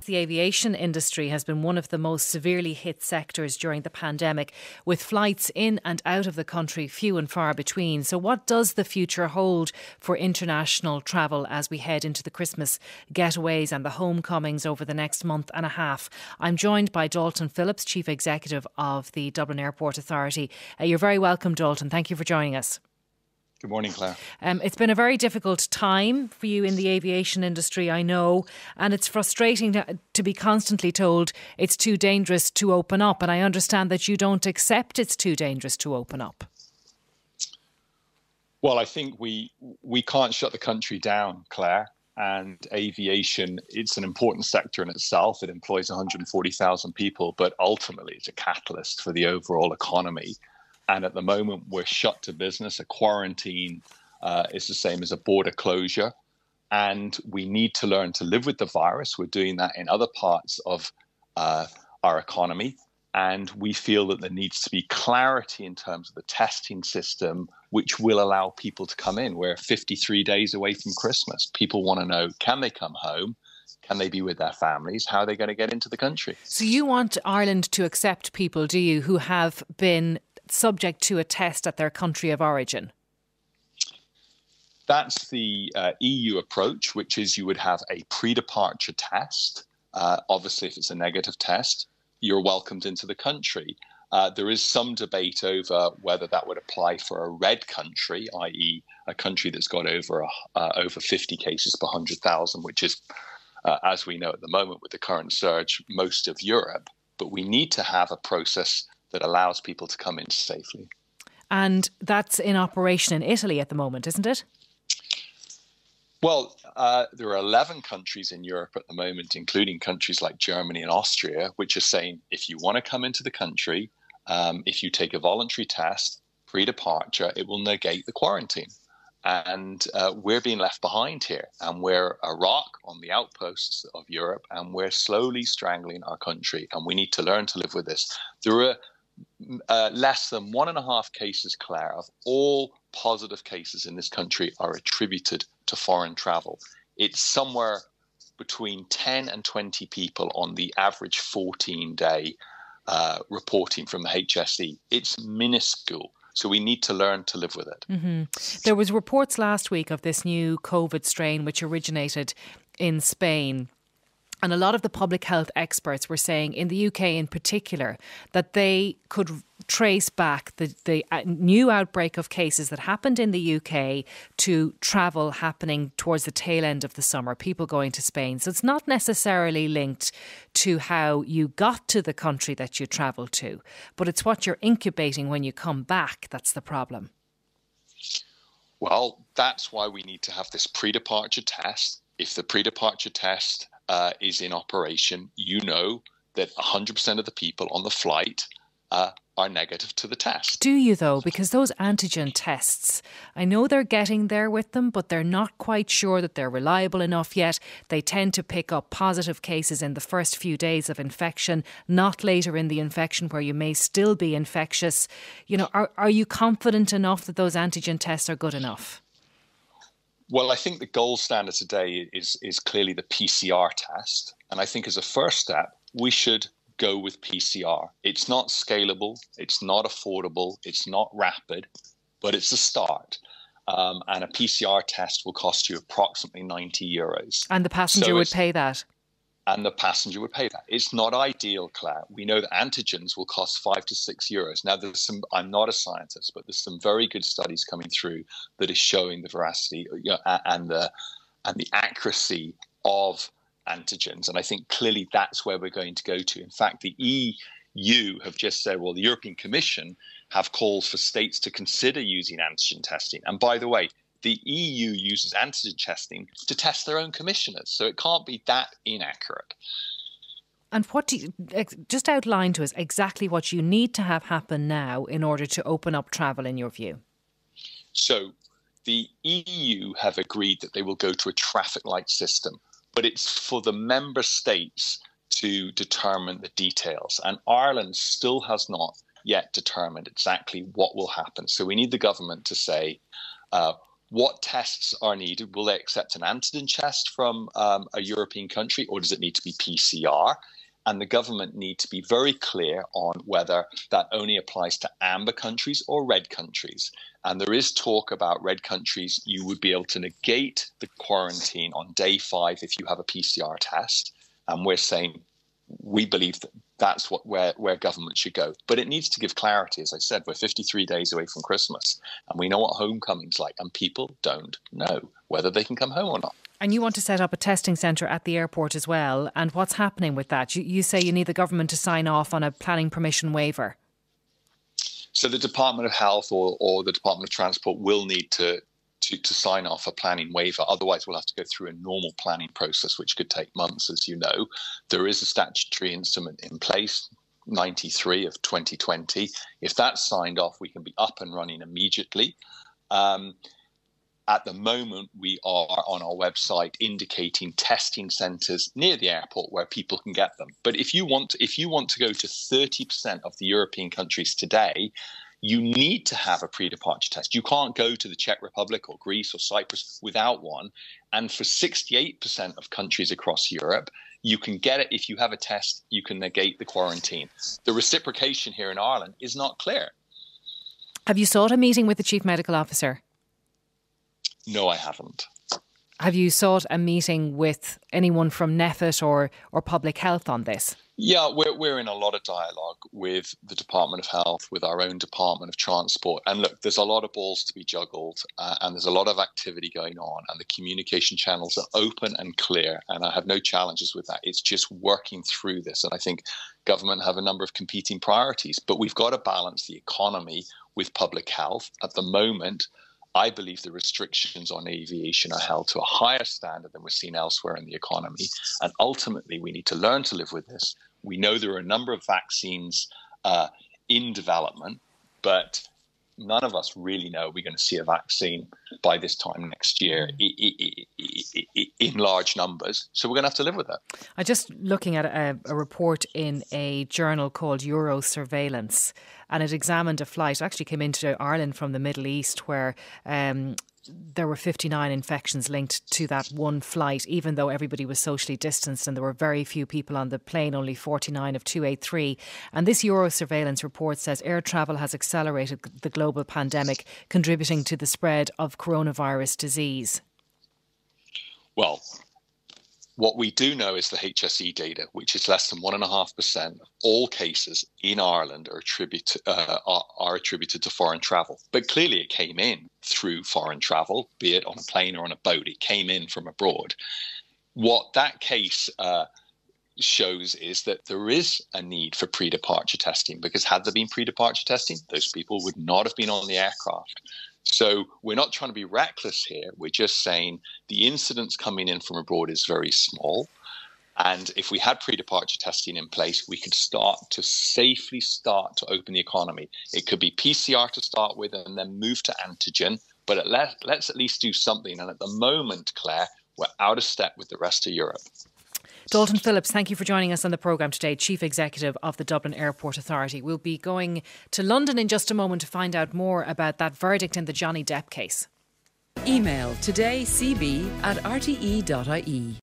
The aviation industry has been one of the most severely hit sectors during the pandemic, with flights in and out of the country few and far between. So what does the future hold for international travel as we head into the Christmas getaways and the homecomings over the next month and a half? I'm joined by Dalton Phillips, Chief Executive of the Dublin Airport Authority. You're very welcome, Dalton. Thank you for joining us. Good morning, Claire. It's been a very difficult time for you in the aviation industry, I know, and it's frustrating to be constantly told it's too dangerous to open up. And I understand that you don't accept it's too dangerous to open up. Well, I think we can't shut the country down, Claire. And aviation, it's an important sector in itself. It employs 140,000 people, but ultimately it's a catalyst for the overall economy. And at the moment, we're shut to business. A quarantine is the same as a border closure. And we need to learn to live with the virus. We're doing that in other parts of our economy. And we feel that there needs to be clarity in terms of the testing system, which will allow people to come in. We're 53 days away from Christmas. People want to know, can they come home? Can they be with their families? How are they going to get into the country? So you want Ireland to accept people, do you, who have been subject to a test at their country of origin? That's the EU approach, which is you would have a pre-departure test. Obviously, if it's a negative test, you're welcomed into the country. There is some debate over whether that would apply for a red country, i.e. a country that's got over 50 cases per 100,000, which is, as we know at the moment with the current surge, most of Europe. But we need to have a process that allows people to come in safely. And that's in operation in Italy at the moment, isn't it? Well, there are 11 countries in Europe at the moment, including countries like Germany and Austria, which are saying if you want to come into the country, if you take a voluntary test pre-departure, it will negate the quarantine. And we're being left behind here. And we're a rock on the outposts of Europe, and we're slowly strangling our country. And we need to learn to live with this. There are less than 1.5 cases, Claire, of all positive cases in this country are attributed to foreign travel. It's somewhere between 10 and 20 people on the average 14-day reporting from the HSE. It's minuscule. So we need to learn to live with it. Mm-hmm. There was reports last week of this new COVID strain which originated in Spain. And a lot of the public health experts were saying, in the UK in particular, that they could trace back the new outbreak of cases that happened in the UK to travel happening towards the tail end of the summer, people going to Spain. So it's not necessarily linked to how you got to the country that you travelled to, but it's what you're incubating when you come back that's the problem. Well, that's why we need to have this pre-departure test. If the pre-departure test is in operation, you know that 100% of the people on the flight are negative to the test. Do you though? Because those antigen tests, I know they're getting there with them, but they're not quite sure that they're reliable enough yet. They tend to pick up positive cases in the first few days of infection, not later in the infection where you may still be infectious. You know, are you confident enough that those antigen tests are good enough? Well, I think the gold standard today is clearly the PCR test. And I think as a first step, we should go with PCR. It's not scalable, it's not affordable, it's not rapid, but it's a start. And a PCR test will cost you approximately €90. And the passenger would pay that? And the passenger would pay that. It's not ideal, Claire. We know that antigens will cost €5 to €6. Now, I'm not a scientist, but there's some very good studies coming through that is showing the veracity and the accuracy of antigens. And I think clearly that's where we're going to go to. In fact, the EU have just said, well, the European Commission have called for states to consider using antigen testing. And by the way, the EU uses antigen testing to test their own commissioners, so it can't be that inaccurate. And what do you just outline to us exactly what you need to have happen now in order to open up travel in your view? So the EU have agreed that they will go to a traffic light system, but it's for the member states to determine the details. And Ireland still has not yet determined exactly what will happen. So we need the government to say, What tests are needed? Will they accept an antigen test from a European country, or does it need to be PCR? And the government need to be very clear on whether that only applies to amber countries or red countries. And there is talk about red countries. You would be able to negate the quarantine on day 5 if you have a PCR test. And we're saying we believe that that's where government should go. But it needs to give clarity. As I said, we're 53 days away from Christmas, and we know what homecoming's like, and people don't know whether they can come home or not. And you want to set up a testing centre at the airport as well. And what's happening with that? You say you need the government to sign off on a planning permission waiver. So the Department of Health or the Department of Transport will need to sign off a planning waiver. Otherwise, we'll have to go through a normal planning process, which could take months, as you know. There is a statutory instrument in place, 93 of 2020. If that's signed off, we can be up and running immediately. At the moment, we are on our website indicating testing centres near the airport where people can get them. But if you want to go to 30% of the European countries today, you need to have a pre-departure test. You can't go to the Czech Republic or Greece or Cyprus without one. And for 68% of countries across Europe, you can get it if you have a test. You can negate the quarantine. The reciprocation here in Ireland is not clear. Have you sought a meeting with the Chief Medical Officer? No, I haven't. Have you sought a meeting with anyone from NEFIT or Public Health on this? Yeah, we're in a lot of dialogue with the Department of Health, with our own Department of Transport. And look, there's a lot of balls to be juggled and there's a lot of activity going on, and the communication channels are open and clear. And I have no challenges with that. It's just working through this. And I think government have a number of competing priorities, but we've got to balance the economy with public health. At the moment, I believe the restrictions on aviation are held to a higher standard than we're seeing elsewhere in the economy. And ultimately, we need to learn to live with this. We know there are a number of vaccines in development, but none of us really know we're going to see a vaccine by this time next year in large numbers. So we're going to have to live with that. I'm just looking at a report in a journal called Euro Surveillance, and it examined a flight. It actually came into Ireland from the Middle East where there were 59 infections linked to that one flight, even though everybody was socially distanced and there were very few people on the plane, only 49 of 283. And this Euro Surveillance report says air travel has accelerated the global pandemic, contributing to the spread of coronavirus disease. Well, what we do know is the HSE data, which is less than 1.5% of all cases in Ireland are attributed to foreign travel. But clearly it came in through foreign travel, be it on a plane or on a boat. It came in from abroad. What that case shows is that there is a need for pre-departure testing, because had there been pre-departure testing, those people would not have been on the aircraft. So we're not trying to be reckless here. We're just saying the incidence coming in from abroad is very small. And if we had pre-departure testing in place, we could safely start to open the economy. It could be PCR to start with and then move to antigen. But let's at least do something. And at the moment, Claire, we're out of step with the rest of Europe. Dalton Phillips, thank you for joining us on the programme today, Chief Executive of the Dublin Airport Authority. We'll be going to London in just a moment to find out more about that verdict in the Johnny Depp case. Email todaycb@rte.ie.